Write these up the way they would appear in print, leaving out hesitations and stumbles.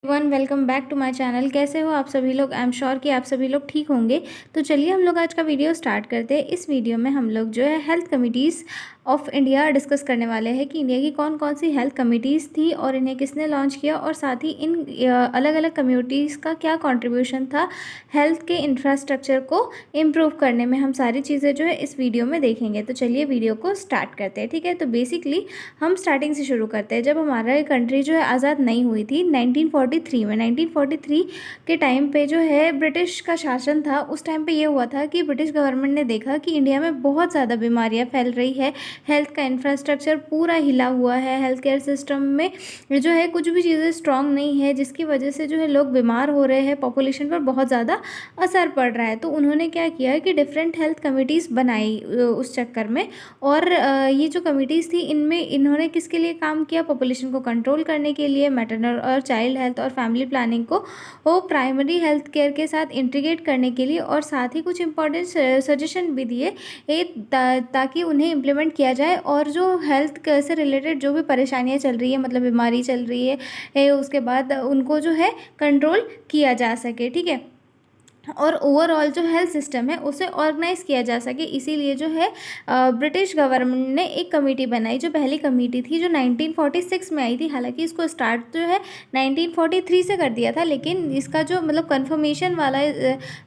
One welcome back to my channel. कैसे हो आप सभी लोग? आई एम श्योर कि आप सभी लोग ठीक होंगे। तो चलिए हम लोग आज का वीडियो स्टार्ट करते हैं। इस वीडियो में हम लोग जो है health committees of India discuss करने वाले हैं कि इंडिया की कौन कौन सी हेल्थ कमिटीज़ थी और इन्हें किसने लॉन्च किया, और साथ ही इन अलग अलग कम्युनिटीज़ का क्या कंट्रीब्यूशन था हेल्थ के इंफ्रास्ट्रक्चर को इम्प्रूव करने में। हम सारी चीज़ें जो है इस वीडियो में देखेंगे। तो चलिए वीडियो को स्टार्ट करते हैं। ठीक है, तो बेसिकली हम स्टार्टिंग से शुरू करते हैं। जब हमारा कंट्री जो है आज़ाद नहीं हुई थी 1943 में, 1943 के टाइम पे जो है ब्रिटिश का शासन था। उस टाइम पे ये हुआ था कि ब्रिटिश गवर्नमेंट ने देखा कि इंडिया में बहुत ज़्यादा बीमारियां फैल रही है, हेल्थ का इंफ्रास्ट्रक्चर पूरा हिला हुआ है, हेल्थ केयर सिस्टम में जो है कुछ भी चीज़ें स्ट्रांग नहीं है, जिसकी वजह से जो है लोग बीमार हो रहे हैं, पॉपुलेशन पर बहुत ज़्यादा असर पड़ रहा है। तो उन्होंने क्या किया कि डिफरेंट हेल्थ कमिटीज़ बनाई उस चक्कर में। और ये जो कमिटीज़ थी इनमें इन्होंने किसके लिए काम किया? पॉपुलेशन को कंट्रोल करने के लिए, मैटरनल और चाइल्ड हेल्थ और फैमिली प्लानिंग को वो प्राइमरी हेल्थ केयर के साथ इंटीग्रेट करने के लिए, और साथ ही कुछ इंपॉर्टेंट सजेशन भी दिए ताकि उन्हें इम्प्लीमेंट किया जाए। और जो हेल्थ से रिलेटेड जो भी परेशानियां चल रही है, मतलब बीमारी चल रही है उसके बाद उनको जो है कंट्रोल किया जा सके। ठीक है, और ओवरऑल जो हेल्थ सिस्टम है उसे ऑर्गेनाइज किया जा सके, इसीलिए जो है ब्रिटिश गवर्नमेंट ने एक कमेटी बनाई। जो पहली कमेटी थी जो 1946 में आई थी, हालांकि इसको स्टार्ट जो है 1943 से कर दिया था, लेकिन इसका जो मतलब कन्फर्मेशन वाला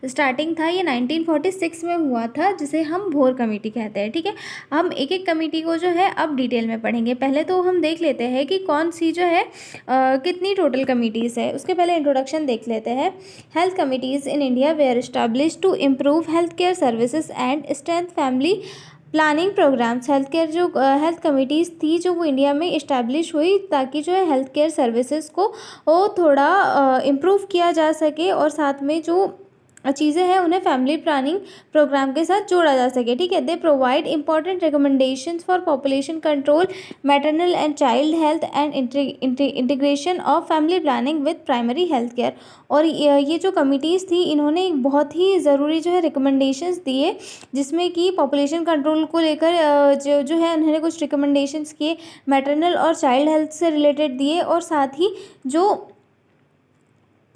स्टार्टिंग था ये 1946 में हुआ था, जिसे हम भोर कमेटी कहते हैं। ठीक है, हम एक एक कमेटी को जो है अब डिटेल में पढ़ेंगे। पहले तो हम देख लेते हैं कि कौन सी जो है कितनी टोटल कमिटीज़ है। उसके पहले इंट्रोडक्शन देख लेते हैं। Health committees in India were established to improve healthcare services and strengthen family planning programmes. Health care जो हेल्थ कमिटीज़ थी जो वो इंडिया में इस्टेब्लिश हुई ताकि जो है हेल्थ केयर सर्विसेज को वो थोड़ा इम्प्रूव किया जा सके, और साथ में जो चीज़ें हैं उन्हें फैमिली प्लानिंग प्रोग्राम के साथ जोड़ा जा सके। ठीक है, they provide important recommendations for population control, maternal and child health and integration of family planning with primary health care. और ये जो कमिटीज़ थी इन्होंने एक बहुत ही ज़रूरी जो है रिकमेंडेशंस दिए, जिसमें कि पॉपुलेशन कंट्रोल को लेकर जो है उन्होंने कुछ रिकमेंडेशंस किए, मैटरनल और चाइल्ड हेल्थ से रिलेटेड दिए, और साथ ही जो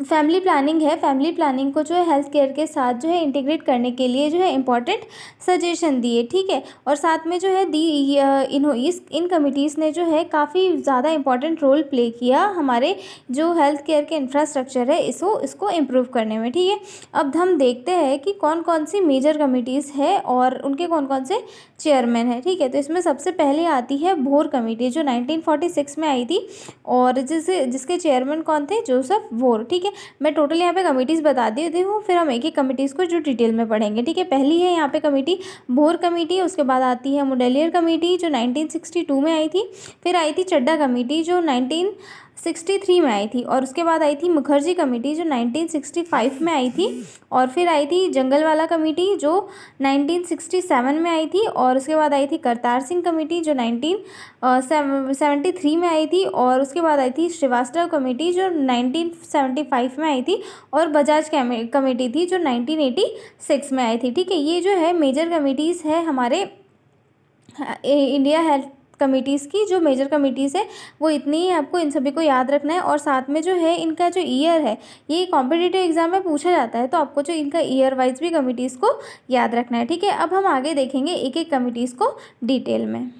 फैमिली प्लानिंग है, फैमिली प्लानिंग को जो है हेल्थ केयर के साथ जो है इंटीग्रेट करने के लिए जो है इंपॉर्टेंट सजेशन दिए। ठीक है, और साथ में जो है इन कमिटीज़ ने जो है काफ़ी ज़्यादा इंपॉर्टेंट रोल प्ले किया हमारे जो हेल्थ केयर के इंफ्रास्ट्रक्चर है इसको इम्प्रूव करने में। ठीक है, अब हम देखते हैं कि कौन कौन सी मेजर कमिटीज़ है और उनके कौन कौन से चेयरमैन हैं। ठीक है, तो इसमें सबसे पहले आती है भोर कमेटी जो 1946 में आई थी, और जिसके चेयरमैन कौन थे? जोसेफ भोर। ठीक है, मैं टोटल यहाँ पे कमिटीज़ बता देती हूँ, फिर हम एक एक कमिटीज़ को जो डिटेल में पढ़ेंगे। ठीक है, पहली है यहाँ पे कमेटी भोर कमेटी। उसके बाद आती है मुडेलियर कमेटी जो 1962 में आई थी। फिर आई थी चड्डा कमेटी जो 1963 में आई थी, और उसके बाद आई थी मुखर्जी कमेटी जो 1965 में आई थी, और फिर आई थी जंगलवाला कमेटी जो 1967 में आई थी, और उसके बाद आई थी करतार सिंह कमेटी जो 1973 में आई थी, और उसके बाद आई थी श्रीवास्तव कमेटी जो 1975 में आई थी, और बजाज कमेटी थी जो 1986 में आई थी। ठीक है, ये जो है मेजर कमिटीज़ है हमारे इंडिया हेल्थ कमिटीज़ की। जो मेजर कमिटीज़ है वो इतनी ही, आपको इन सभी को याद रखना है। और साथ में जो है इनका जो ईयर है, ये कॉम्पिटिटिव एग्जाम में पूछा जाता है, तो आपको जो इनका ईयर वाइज भी कमिटीज़ को याद रखना है। ठीक है, अब हम आगे देखेंगे एक एक कमिटीज़ को डिटेल में।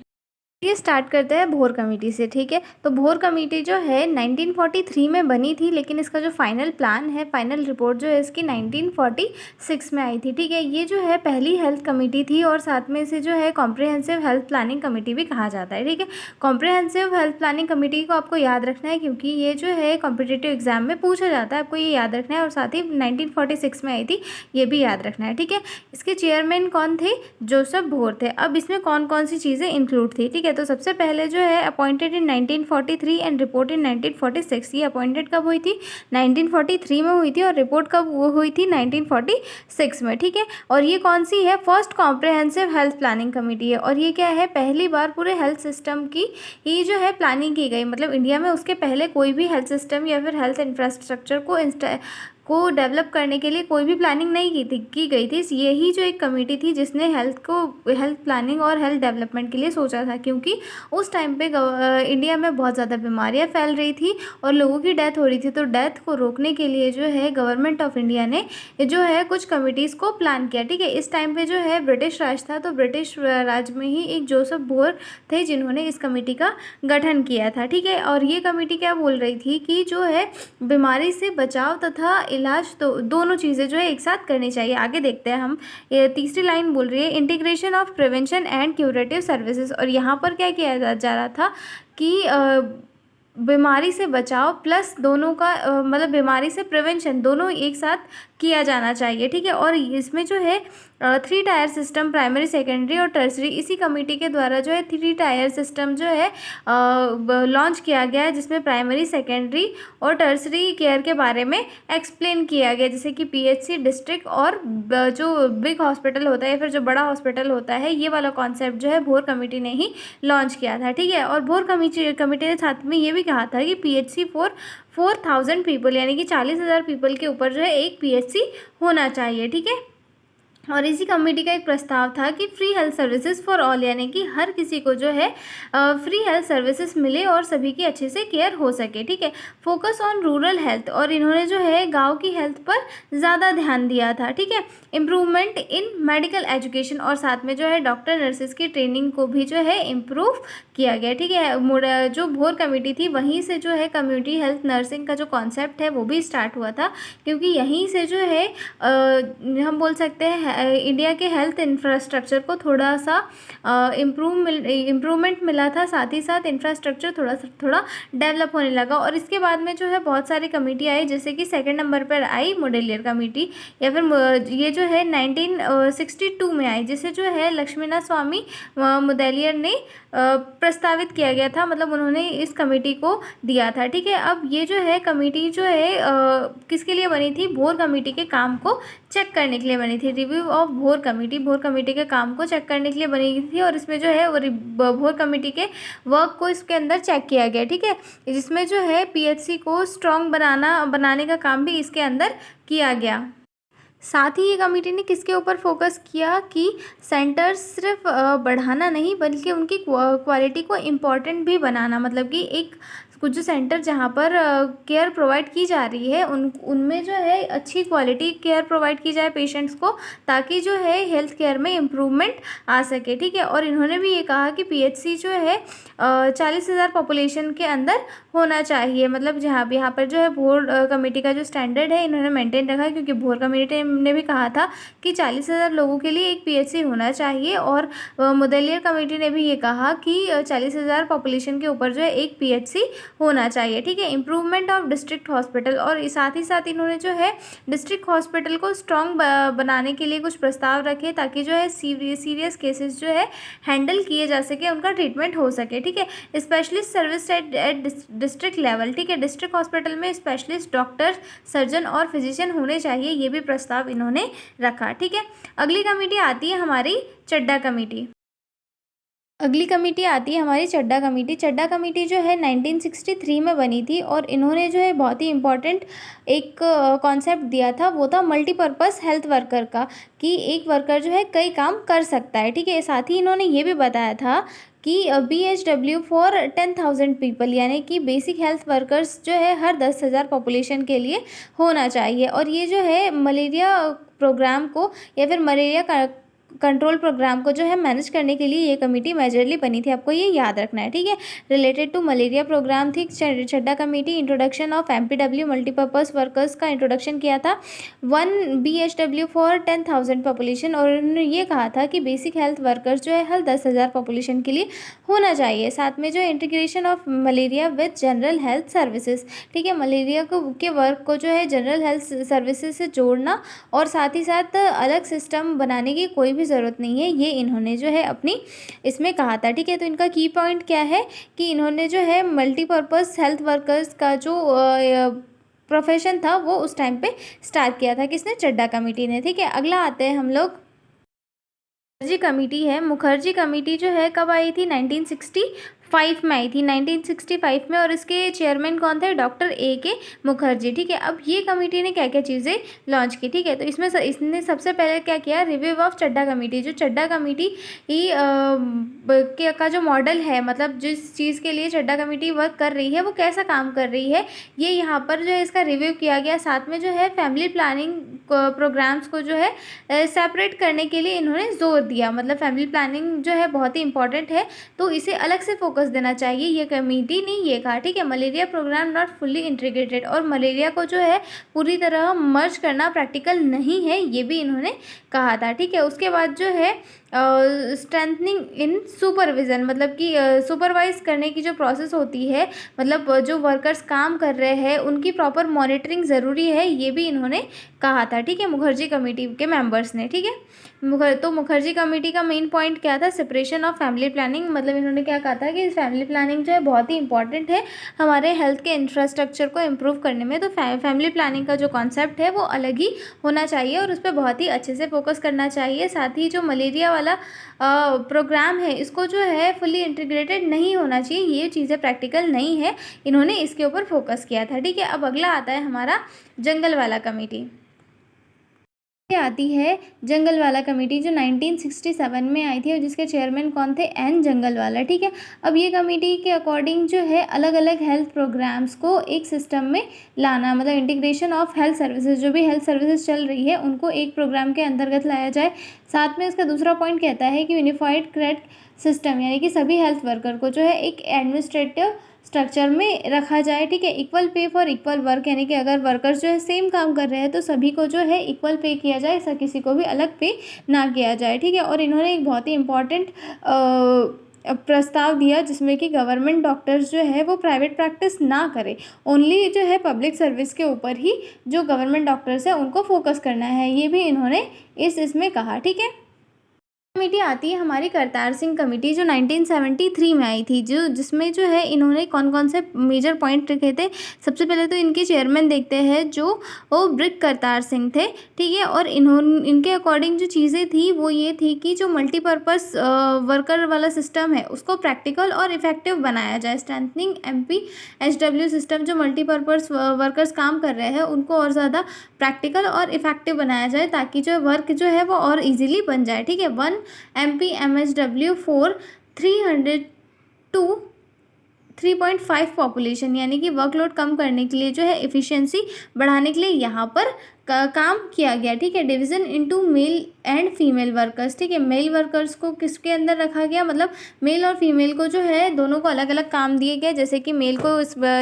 ये स्टार्ट करते हैं भोर कमेटी से। ठीक है, तो भोर कमेटी जो है 1943 में बनी थी, लेकिन इसका जो फाइनल प्लान है, फाइनल रिपोर्ट जो है इसकी 1946 में आई थी। ठीक है, ये जो है पहली हेल्थ कमेटी थी, और साथ में इसे जो है कॉम्प्रिहेंसिव हेल्थ प्लानिंग कमेटी भी कहा जाता है। ठीक है, कॉम्प्रिहेंसिव हेल्थ प्लानिंग कमेटी को आपको याद रखना है, क्योंकि ये जो है कॉम्पिटिटिव एग्जाम में पूछा जाता है, आपको ये याद रखना है। और साथ ही 1946 में आई थी, ये भी याद रखना है। ठीक है, इसके चेयरमैन कौन थे? जोसेफ भोर थे। अब इसमें कौन कौन सी चीज़ें इंक्लूड थी? ठीक है, तो सबसे पहले जो है अपॉइंटेड इन 1943 एंड रिपोर्ट इन 1946। ये अपॉइंटेड कब हुई थी? 1943 में हुई थी, और रिपोर्ट कब हुई थी? 1946 में। ठीक है, और ये कौन सी है? First comprehensive health planning committee है, और ये क्या है? पहली बार पूरे हेल्थ सिस्टम की ये जो है प्लानिंग की गई, मतलब इंडिया में उसके पहले कोई भी हेल्थ सिस्टम या फिर हेल्थ इंफ्रास्ट्रक्चर को डेवलप करने के लिए कोई भी प्लानिंग नहीं की गई थी। यही जो एक कमेटी थी जिसने हेल्थ प्लानिंग और हेल्थ डेवलपमेंट के लिए सोचा था, क्योंकि उस टाइम पे इंडिया में बहुत ज़्यादा बीमारियां फैल रही थी और लोगों की डेथ हो रही थी। तो डेथ को रोकने के लिए जो है गवर्नमेंट ऑफ इंडिया ने जो है कुछ कमिटीज़ को प्लान किया। ठीक है, इस टाइम पे जो है ब्रिटिश राज था, तो ब्रिटिश राज में ही एक जोसेफ बोर थे जिन्होंने इस कमेटी का गठन किया था। ठीक है, और ये कमेटी क्या बोल रही थी कि जो है बीमारी से बचाव तथा इलाज तो दोनों चीज़ें जो है एक साथ करनी चाहिए। आगे देखते हैं हम, ये तीसरी लाइन बोल रही है integration of prevention and curative services. और यहाँ पर क्या किया जा रहा था कि बीमारी से बचाव प्लस दोनों का मतलब बीमारी से प्रिवेंशन दोनों एक साथ किया जाना चाहिए। ठीक है, और इसमें जो है 3 टायर सिस्टम प्राइमरी, सेकेंडरी और टर्सरी, इसी कमेटी के द्वारा जो है 3 टायर सिस्टम जो है लॉन्च किया गया है, जिसमें प्राइमरी, सेकेंडरी और टर्सरी केयर के बारे में एक्सप्लेन किया गया, जैसे कि पीएचसी, डिस्ट्रिक्ट और जो बिग हॉस्पिटल होता है या फिर जो बड़ा हॉस्पिटल होता है, ये वाला कॉन्सेप्ट जो है भोर कमेटी ने ही लॉन्च किया था। ठीक है, और भोर कमेटी ने साथ में ये भी कहा था कि पीएचसी 4,000 पीपल यानी कि 40,000 पीपल के ऊपर जो है एक पीएचसी होना चाहिए। ठीक है, और इसी कमेटी का एक प्रस्ताव था कि free health services for all, यानी कि हर किसी को जो है फ्री हेल्थ सर्विसेज मिले और सभी की अच्छे से केयर हो सके। ठीक है, फोकस ऑन रूरल हेल्थ, और इन्होंने जो है गांव की हेल्थ पर ज़्यादा ध्यान दिया था। ठीक है, इम्प्रूवमेंट इन मेडिकल एजुकेशन, और साथ में जो है डॉक्टर नर्सेज की ट्रेनिंग को भी जो है इम्प्रूव किया गया। ठीक है, जो भोर कमेटी थी वहीं से जो है कम्युनिटी हेल्थ नर्सिंग का जो कॉन्सेप्ट है वो भी स्टार्ट हुआ था, क्योंकि यहीं से जो है हम बोल सकते हैं इंडिया के हेल्थ इंफ्रास्ट्रक्चर को थोड़ा सा इम्प्रूवमेंट मिला था, साथ ही साथ इंफ्रास्ट्रक्चर थोड़ा डेवलप होने लगा। और इसके बाद में जो है बहुत सारी कमेटी आई, जैसे कि सेकंड नंबर पर आई मोडेलियर कमेटी, या फिर ये जो है 1962 में आई, जिसे जो है लक्ष्मीनाथ स्वामी मुदलियर ने प्रस्तावित किया गया था, मतलब उन्होंने इस कमेटी को दिया था। ठीक है, अब ये जो है कमेटी जो है किसके लिए बनी थी? भोर कमेटी के काम को चेक करने के लिए बनी थी। रिव्यू ऑफ भोर कमेटी के काम को चेक करने के लिए बनी थी, और इसमें जो है भोर कमेटी के वर्क को इसके अंदर चेक किया गया। ठीक है, जिसमें जो है पीएचसी को स्ट्रॉन्ग बनाने का काम भी इसके अंदर किया गया। साथ ही ये कमेटी ने किसके ऊपर फोकस किया कि सेंटर्स सिर्फ बढ़ाना नहीं बल्कि उनकी क्वालिटी को इम्पॉर्टेंट भी बनाना, मतलब कि एक कुछ जो सेंटर जहाँ पर केयर प्रोवाइड की जा रही है उनमें जो है अच्छी क्वालिटी केयर प्रोवाइड की जाए पेशेंट्स को, ताकि जो है हेल्थ केयर में इम्प्रूवमेंट आ सके। ठीक है, और इन्होंने भी ये कहा कि पीएचसी जो है 40,000 पॉपुलेशन के अंदर होना चाहिए, मतलब यहाँ पर जो है भोर कमेटी का जो स्टैंडर्ड है इन्होंने मेंटेन रखा, क्योंकि भोर कमेटी ने भी कहा था कि 40,000 लोगों के लिए एक पीएचसी होना चाहिए, और मुदलियर कमेटी ने भी ये कहा कि 40,000 पॉपुलेशन के ऊपर जो है एक पीएचसी होना चाहिए। ठीक है, इम्प्रूवमेंट ऑफ डिस्ट्रिक्ट हॉस्पिटल, और साथ ही साथ इन्होंने जो है डिस्ट्रिक्ट हॉस्पिटल को स्ट्रॉन्ग बनाने के लिए कुछ प्रस्ताव रखे, ताकि जो है सीरियस केसेस जो है हैंडल किए जा सके, उनका ट्रीटमेंट हो सके। ठीक है, specialist service at district level. ठीक है, डिस्ट्रिक्ट हॉस्पिटल में स्पेशलिस्ट डॉक्टर, सर्जन और फिजिशियन होने चाहिए, ये भी प्रस्ताव इन्होंने रखा। ठीक है, अगली कमेटी आती है हमारी चड्ढा कमेटी। अगली कमेटी आती है हमारी चड्ढा कमेटी। चड्ढा कमेटी जो है 1963 में बनी थी, और इन्होंने जो है बहुत ही इम्पॉर्टेंट एक कॉन्सेप्ट दिया था, वो था मल्टीपर्पज़ हेल्थ वर्कर का, कि एक वर्कर जो है कई काम कर सकता है। ठीक है, साथ ही इन्होंने ये भी बताया था कि BHW फॉर 10,000 पीपल, यानी कि बेसिक हेल्थ वर्कर्स जो है हर 10,000 पॉपुलेशन के लिए होना चाहिए। और ये जो है मलेरिया प्रोग्राम को या फिर मलेरिया कंट्रोल प्रोग्राम को जो है मैनेज करने के लिए ये कमेटी मेजरली बनी थी, आपको ये याद रखना है। ठीक है, रिलेटेड टू मलेरिया प्रोग्राम थी Chadha committee. Introduction of MPW multipurpose workers का इंट्रोडक्शन किया था, 1 BHW फॉर 10,000 पॉपुलेशन, और उन्होंने ये कहा था कि बेसिक हेल्थ वर्कर्स जो है हर 10,000 पॉपुलेशन के लिए होना चाहिए। साथ में जो integration of malaria with general health services. ठीक है, मलेरिया के वर्क को जो है जनरल हेल्थ सर्विसेज से जोड़ना, और साथ ही साथ अलग सिस्टम बनाने की कोई भी ज़रूरत नहीं है, ये इन्होंने जो है अपनी इसमें कहा था। ठीक है, तो इनका की पॉइंट क्या है कि इन्होंने जो है मल्टीपर्पज़ हेल्थ वर्कर्स का जो प्रोफेशन था वो उस टाइम पे स्टार्ट किया था, किसने? चड्ढा कमेटी ने। ठीक है, अगला आते हैं हम लोग मुखर्जी कमेटी है। मुखर्जी कमेटी जो है कब आई थी? 1964 1965 में आई थी, 1965 में, और इसके चेयरमैन कौन थे? डॉक्टर ए के मुखर्जी। ठीक है, अब ये कमेटी ने क्या क्या चीज़ें लॉन्च की? ठीक है, तो इसमें इसने सबसे पहले क्या किया? Review of Chadha committee. जो चड्ढा कमेटी का जो मॉडल है, मतलब जिस चीज़ के लिए चड्ढा कमेटी वर्क कर रही है वो कैसा काम कर रही है, ये यहाँ पर जो है इसका रिव्यू किया गया। साथ में जो है फैमिली प्लानिंग प्रोग्राम्स को जो है सेपरेट करने के लिए इन्होंने जोर दिया। मतलब फैमिली प्लानिंग जो है बहुत ही इंपॉर्टेंट है, तो इसे अलग से फोकस देना चाहिए, ये कमेटी ने ये कहा। ठीक है, malaria programme not fully integrated, और मलेरिया को जो है पूरी तरह मर्ज करना प्रैक्टिकल नहीं है, ये भी इन्होंने कहा था। ठीक है, उसके बाद जो है स्ट्रेंथनिंग इन सुपरविज़न, मतलब कि सुपरवाइज करने की जो प्रोसेस होती है, मतलब जो वर्कर्स काम कर रहे हैं उनकी प्रॉपर मॉनिटरिंग ज़रूरी है, ये भी इन्होंने कहा था। ठीक है, मुखर्जी कमेटी के मेंबर्स ने। ठीक है, तो मुखर्जी कमेटी का मेन पॉइंट क्या था? Separation of family planning. मतलब इन्होंने क्या कहा था कि फैमिली प्लानिंग जो है बहुत ही इंपॉर्टेंट है हमारे हेल्थ के इंफ्रास्ट्रक्चर को इम्प्रूव करने में। तो फैमिली प्लानिंग का जो कॉन्सेप्ट है वो अलग ही होना चाहिए और उस पर बहुत ही अच्छे से फोकस करना चाहिए। साथ ही जो मलेरिया वाला प्रोग्राम है इसको जो है फुली इंटीग्रेटेड नहीं होना चाहिए, ये चीज़ें प्रैक्टिकल नहीं है, इन्होंने इसके ऊपर फोकस किया था। ठीक है, अब अगला आता है हमारा जंगल वाला कमेटी। आती है जंगल वाला कमेटी, जो 1967 में आई थी और जिसके चेयरमैन कौन थे? एन जंगलवाला। ठीक है, अब ये कमेटी के अकॉर्डिंग जो है अलग अलग हेल्थ प्रोग्राम्स को एक सिस्टम में लाना, मतलब इंटीग्रेशन ऑफ हेल्थ सर्विसेज, जो भी हेल्थ सर्विसेज चल रही है उनको एक प्रोग्राम के अंतर्गत लाया जाए। साथ में इसका दूसरा पॉइंट कहता है कि यूनिफाइड क्रेडिट सिस्टम, यानी कि सभी हेल्थ वर्कर को जो है एक एडमिनिस्ट्रेटिव स्ट्रक्चर में रखा जाए। ठीक है, equal pay for equal work, यानी कि अगर वर्कर्स जो है सेम काम कर रहे हैं तो सभी को जो है इक्वल पे किया जाए, ऐसा किसी को भी अलग पे ना किया जाए। ठीक है, और इन्होंने एक बहुत ही इम्पॉर्टेंट प्रस्ताव दिया जिसमें कि गवर्नमेंट डॉक्टर्स जो है वो प्राइवेट प्रैक्टिस ना करें, ओनली जो है पब्लिक सर्विस के ऊपर ही जो गवर्नमेंट डॉक्टर्स है उनको फोकस करना है, ये भी इन्होंने इसमें कहा। ठीक है, कमेटी आती है हमारी करतार सिंह कमेटी, जो 1973 में आई थी, जो जिसमें जो है इन्होंने कौन कौन से मेजर पॉइंट रखे थे। सबसे पहले तो इनके चेयरमैन देखते हैं जो वो ब्रिक करतार सिंह थे। ठीक है, और इनके अकॉर्डिंग जो चीज़ें थी वो ये थी कि जो मल्टीपर्पज़ वर्कर वाला सिस्टम है उसको प्रैक्टिकल और इफेक्टिव बनाया जाए। स्ट्रेंथनिंग MPHW सिस्टम, जो मल्टीपर्पज़ वर्कर्स काम कर रहे हैं उनको और ज़्यादा प्रैक्टिकल और इफेक्टिव बनाया जाए ताकि जो वर्क जो है वो और ईजिली बन जाए। ठीक है, 1 MPMHW for 300 to 3.5 पॉपुलेशन, यानी कि वर्कलोड कम करने के लिए जो है एफिशिएंसी बढ़ाने के लिए यहाँ पर काम किया गया। ठीक है, division into male and female workers. ठीक है, मेल वर्कर्स को किसके अंदर रखा गया? मतलब मेल और फीमेल को जो है दोनों को अलग अलग काम दिए गए, जैसे कि मेल को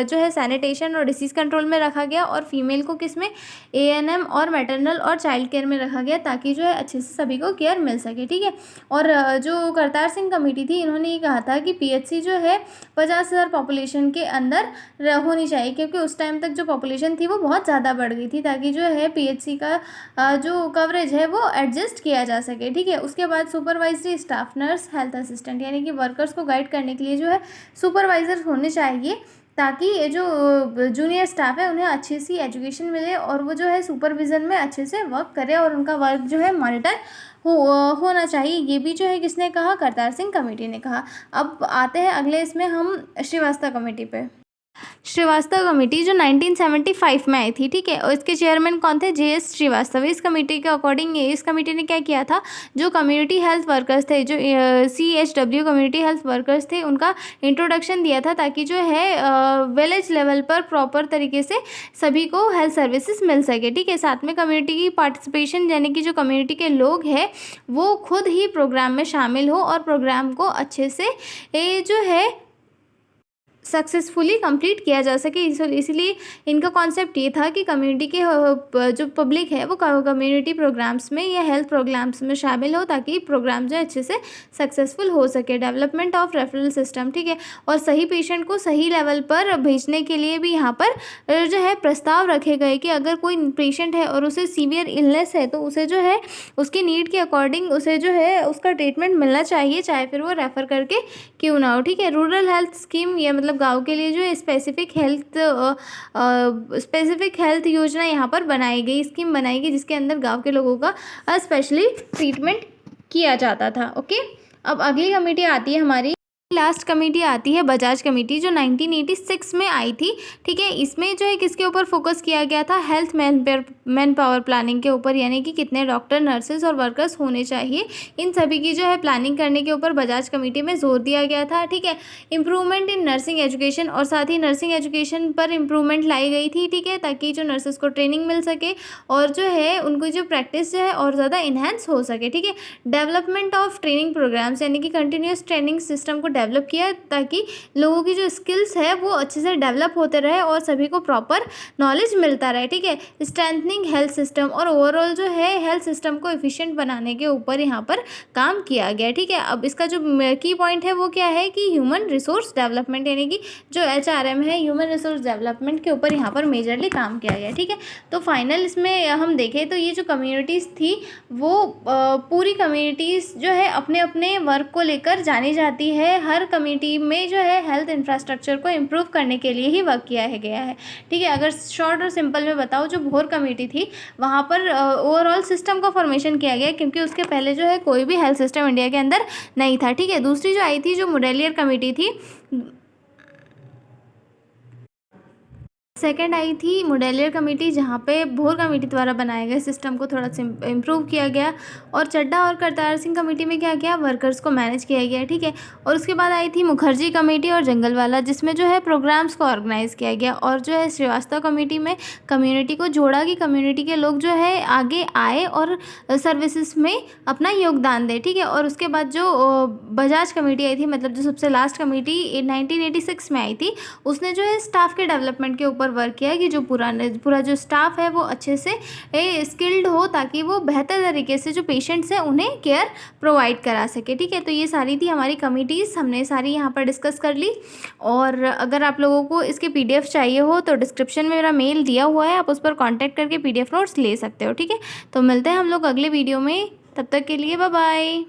जो है सैनिटेशन और डिसीज़ कंट्रोल में रखा गया और फीमेल को किस में? ANM और मैटरनल और चाइल्ड केयर में रखा गया, ताकि जो है अच्छे से सभी को केयर मिल सके। ठीक है, और जो करतार सिंह कमेटी थी इन्होंने ये कहा था कि PHC जो है 50,000 पॉपुलेशन के अंदर होनी चाहिए, क्योंकि उस टाइम तक जो पॉपुलेशन थी वो बहुत ज़्यादा बढ़ गई थी, ताकि जो है PHC का जो कवरेज है वो एडजस्ट किया जा सके। ठीक है, उसके बाद supervisory staff, nurse, health assistant, यानी कि वर्कर्स को गाइड करने के लिए जो है सुपरवाइजर होने चाहिए, ताकि ये जो जूनियर स्टाफ है उन्हें अच्छी सी एजुकेशन मिले और वो जो है सुपरविज़न में अच्छे से वर्क करे और उनका वर्क जो है मॉनिटर होना चाहिए। ये भी जो है किसने कहा? करतार सिंह कमेटी ने कहा। अब आते हैं अगले इसमें हम श्रीवास्तव कमेटी पे। श्रीवास्तव कमेटी जो 1975 में आई थी। ठीक है, और इसके चेयरमैन कौन थे? JS श्रीवास्तव। इस कमेटी के अकॉर्डिंग इस कमेटी ने क्या किया था? जो कम्युनिटी हेल्थ वर्कर्स थे, जो CHW कम्युनिटी हेल्थ वर्कर्स थे, उनका इंट्रोडक्शन दिया था, ताकि जो है विलेज लेवल पर प्रॉपर तरीके से सभी को हेल्थ सर्विसेज मिल सके। ठीक है, साथ में कम्युनिटी की पार्टिसिपेशन, यानी कि जो कम्युनिटी के लोग हैं वो खुद ही प्रोग्राम में शामिल हो और प्रोग्राम को अच्छे से जो है सक्सेसफुली कंप्लीट किया जा सके। इसलिए इनका कॉन्सेप्ट ये था कि कम्युनिटी के जो पब्लिक है वो कम्युनिटी प्रोग्राम्स में या हेल्थ प्रोग्राम्स में शामिल हो, ताकि प्रोग्राम जो अच्छे से सक्सेसफुल हो सके। Development of referral system. ठीक है, और सही पेशेंट को सही लेवल पर भेजने के लिए भी यहाँ पर जो है प्रस्ताव रखे गए कि अगर कोई पेशेंट है और उसे सीवियर इलनेस है तो उसे जो है उसकी नीड के अकॉर्डिंग उसे जो है उसका ट्रीटमेंट मिलना चाहिए, चाहे फिर वो रेफ़र करके क्यों ना हो। ठीक है, रूरल हेल्थ स्कीम, ये मतलब गांव के लिए जो है स्पेसिफिक हेल्थ योजना यहाँ पर बनाई गई, स्कीम बनाई गई, जिसके अंदर गांव के लोगों का स्पेशली ट्रीटमेंट किया जाता था। ओके, अब अगली कमेटी आती है हमारी लास्ट कमेटी आती है बजाज कमेटी, जो 1986 में आई थी। ठीक है, इसमें जो है किसके ऊपर फोकस किया गया था, हेल्थ मैन पावर प्लानिंग के ऊपर, यानी कि कितने डॉक्टर, नर्सेज और वर्कर्स होने चाहिए, इन सभी की जो है प्लानिंग करने के ऊपर बजाज कमेटी में जोर दिया गया था। ठीक है, इम्प्रूवमेंट इन नर्सिंग एजुकेशन, और साथ ही नर्सिंग एजुकेशन पर इम्प्रूवमेंट लाई गई थी। ठीक है, ताकि जो नर्सेज को ट्रेनिंग मिल सके और जो है उनको जो प्रैक्टिस जो है और ज़्यादा इन्हेंस हो सके। ठीक है, डेवलपमेंट ऑफ ट्रेनिंग प्रोग्राम्स, यानी कि कंटिन्यूस ट्रेनिंग सिस्टम को डेवलप किया ताकि लोगों की जो स्किल्स है वो अच्छे से डेवलप होते रहे और सभी को प्रॉपर नॉलेज मिलता रहे। ठीक है, स्ट्रेंथनिंग हेल्थ सिस्टम, और ओवरऑल जो है हेल्थ सिस्टम को एफिशिएंट बनाने के ऊपर यहाँ पर काम किया गया। ठीक है, अब इसका जो की पॉइंट है वो क्या है कि ह्यूमन रिसोर्स डेवलपमेंट, यानी कि जो HRM है, ह्यूमन रिसोर्स डेवलपमेंट के ऊपर यहाँ पर मेजरली काम किया गया। ठीक है, तो फाइनल इसमें हम देखें तो ये जो कम्युनिटीज़ थी वो पूरी कम्युनिटीज़ जो है अपने अपने वर्क को लेकर जानी जाती है। हर कम्युनिटी में जो है हेल्थ इंफ्रास्ट्रक्चर को इम्प्रूव करने के लिए ही वर्क किया है गया है। ठीक है, अगर शॉर्ट और सिंपल में बताओ, जो भोर कमेटी थी वहाँ पर ओवरऑल सिस्टम का फॉर्मेशन किया गया, क्योंकि उसके पहले जो है कोई भी हेल्थ सिस्टम इंडिया के अंदर नहीं था। ठीक है, दूसरी जो आई थी जो मुडेलियर कमेटी थी, सेकंड आई थी मुडेलियर कमेटी, जहाँ पे भोर कमेटी द्वारा बनाए गए सिस्टम को थोड़ा सा इम्प्रूव किया गया। और चड्ढा और करतार सिंह कमेटी में क्या किया, वर्कर्स को मैनेज किया गया। ठीक है, और उसके बाद आई थी मुखर्जी कमेटी और जंगलवाला, जिसमें जो है प्रोग्राम्स को ऑर्गेनाइज़ किया गया। और जो है श्रीवास्तव कमेटी में कम्युनिटी को जोड़ा कि कम्युनिटी के लोग जो है आगे आए और सर्विसेज में अपना योगदान दें। ठीक है, और उसके बाद जो बजाज कमेटी आई थी, मतलब जो सबसे लास्ट कमेटी 1986 में आई थी, उसने जो है स्टाफ के डेवलपमेंट के ऊपर वर्क किया कि जो पूरा जो स्टाफ है वो अच्छे से स्किल्ड हो, ताकि वो बेहतर तरीके से जो पेशेंट्स हैं उन्हें केयर प्रोवाइड करा सके। ठीक है, तो ये सारी थी हमारी कमिटीज़, हमने सारी यहाँ पर डिस्कस कर ली। और अगर आप लोगों को इसके PDF चाहिए हो तो डिस्क्रिप्शन में मेरा मेल दिया हुआ है, आप उस पर कॉन्टैक्ट करके PDF नोट्स ले सकते हो। ठीक है, तो मिलते हैं हम लोग अगले वीडियो में, तब तक के लिए बाय बाय।